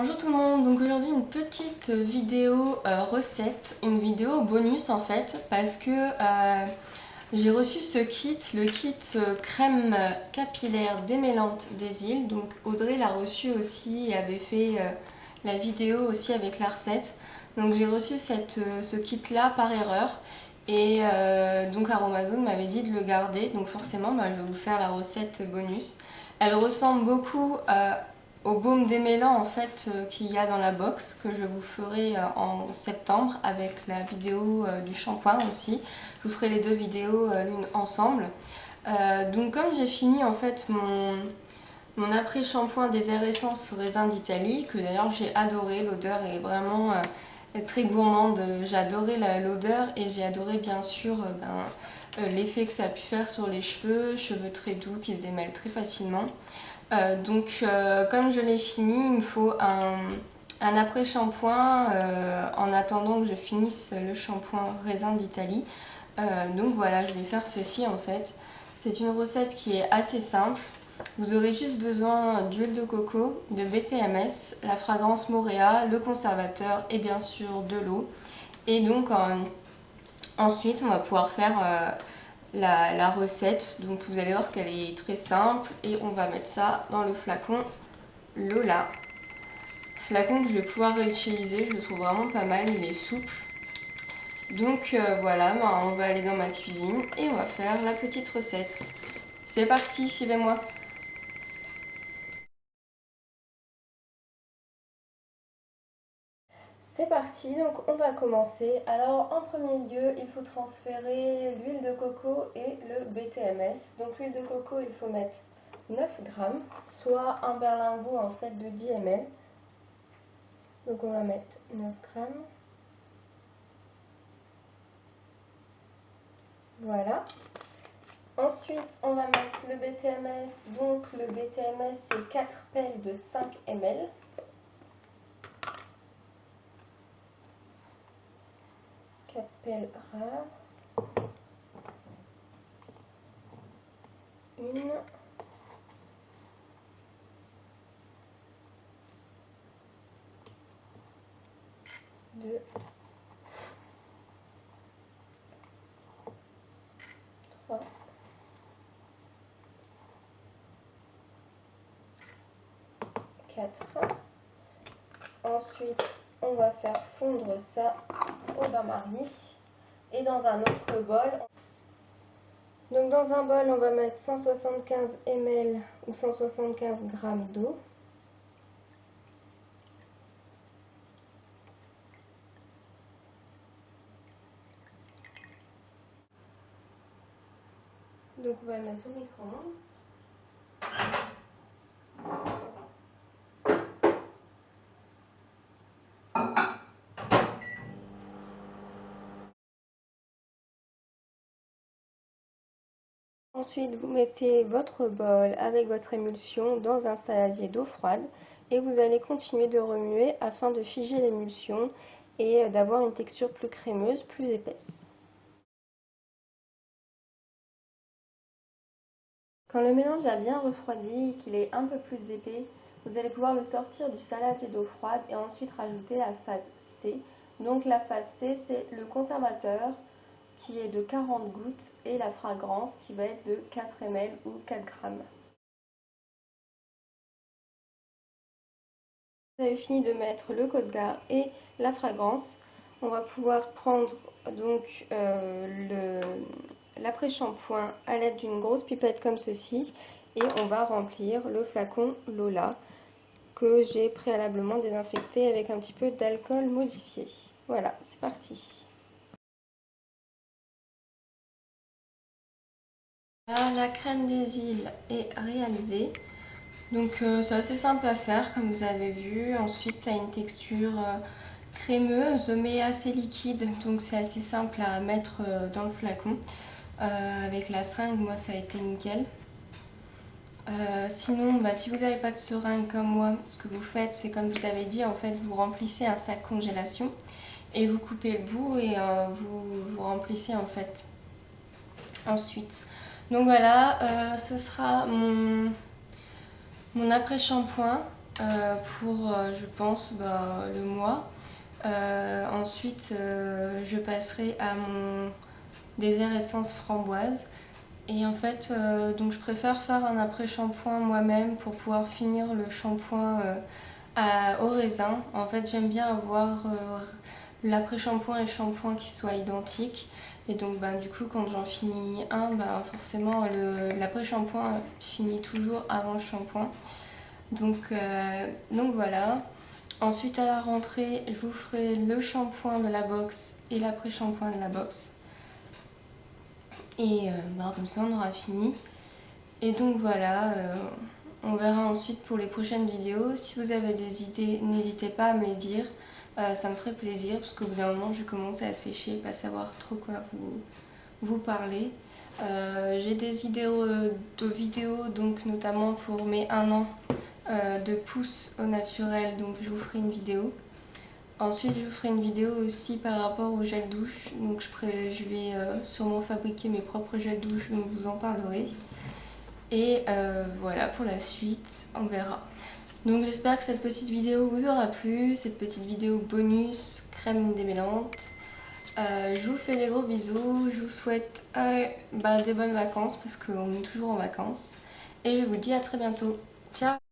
Bonjour tout le monde, donc aujourd'hui une petite vidéo recette, une vidéo bonus en fait, parce que j'ai reçu ce kit, le kit crème capillaire démêlante des îles, donc Audrey l'a reçu aussi et avait fait la vidéo aussi avec la recette. Donc j'ai reçu ce kit là par erreur et donc Aromazone m'avait dit de le garder, donc forcément je vais vous faire la recette bonus. Elle ressemble beaucoup au baume démêlant en fait qu'il y a dans la box que je vous ferai en septembre avec la vidéo du shampoing aussi. Je vous ferai les deux vidéos l'une ensemble. Donc comme j'ai fini en fait mon après shampoing des airs essence raisin d'Italie, que d'ailleurs j'ai adoré, l'odeur est vraiment très gourmande, j'ai adoré l'odeur et j'ai adoré bien sûr l'effet que ça a pu faire sur les cheveux très doux qui se démêlent très facilement. Comme je l'ai fini, il me faut un après-shampoing en attendant que je finisse le shampoing raisin d'Italie. Donc voilà, je vais faire ceci en fait. C'est une recette qui est assez simple. Vous aurez juste besoin d'huile de coco, de BTMS, la fragrance Moréa, le conservateur et bien sûr de l'eau. Et donc ensuite on va pouvoir faire la recette. Donc vous allez voir qu'elle est très simple et on va mettre ça dans le flacon Lola. Flacon que je vais pouvoir réutiliser, je le trouve vraiment pas mal, il est souple. Donc voilà, on va aller dans ma cuisine et on va faire la petite recette. C'est parti, suivez-moi. C'est parti, donc on va commencer. Alors en premier lieu, il faut transférer l'huile de coco et le BTMS. Donc l'huile de coco, il faut mettre 9 grammes, soit un berlingot en fait de 10 ml. Donc on va mettre 9 grammes. Voilà. Ensuite, on va mettre le BTMS. Donc le BTMS, c'est 4 pelles de 5 ml. Pelle rare. Une. Deux. Trois. Quatre. Ensuite, on va faire fondre ça au bain-marie. Et dans un autre bol, donc dans un bol, on va mettre 175 ml ou 175 g d'eau. Donc on va le mettre au micro-ondes. Ensuite, vous mettez votre bol avec votre émulsion dans un saladier d'eau froide et vous allez continuer de remuer afin de figer l'émulsion et d'avoir une texture plus crémeuse, plus épaisse. Quand le mélange a bien refroidi et qu'il est un peu plus épais, vous allez pouvoir le sortir du saladier d'eau froide et ensuite rajouter la phase C. Donc la phase C, c'est le conservateur qui est de 40 gouttes et la fragrance qui va être de 4 ml ou 4 grammes. Vous avez fini de mettre le Cosgar et la fragrance. On va pouvoir prendre donc l'après-shampoing à l'aide d'une grosse pipette comme ceci et on va remplir le flacon Lola que j'ai préalablement désinfecté avec un petit peu d'alcool modifié. Voilà, c'est parti. La crème des îles est réalisée. Donc c'est assez simple à faire comme vous avez vu. Ensuite ça a une texture crémeuse mais assez liquide. Donc c'est assez simple à mettre dans le flacon. Avec la seringue, moi ça a été nickel. Sinon, si vous n'avez pas de seringue comme moi, ce que vous faites, c'est comme je vous avais dit, en fait, vous remplissez un sac congélation et vous coupez le bout et vous remplissez en fait ensuite. Donc voilà, ce sera mon après-shampoing. pour, je pense, le mois. Ensuite, je passerai à mon désert essence framboise. Et en fait, donc je préfère faire un après-shampoing moi-même pour pouvoir finir le shampoing au raisin. En fait, j'aime bien avoir l'après-shampoing et le shampoing qui soient identiques. Et donc, du coup, quand j'en finis un, forcément, l'après-shampoing finit toujours avant le shampoing. Donc voilà. Ensuite, à la rentrée, je vous ferai le shampoing de la box et l'après-shampoing de la box. Et comme ça, on aura fini. Et donc voilà, on verra ensuite pour les prochaines vidéos. Si vous avez des idées, n'hésitez pas à me les dire. Ça me ferait plaisir parce qu'au bout d'un moment, je commence à sécher, pas savoir trop quoi vous parler. J'ai des idées de vidéos, donc notamment pour mes 1 an de pouce au naturel, donc je vous ferai une vidéo. Ensuite, je vous ferai une vidéo aussi par rapport au gel douche. Donc je vais sûrement fabriquer mes propres gels douche, donc je vous en parlerai. Et voilà, pour la suite, on verra. Donc j'espère que cette petite vidéo vous aura plu, cette petite vidéo bonus crème démêlante. Je vous fais des gros bisous, je vous souhaite des bonnes vacances parce qu'on est toujours en vacances. Et je vous dis à très bientôt. Ciao!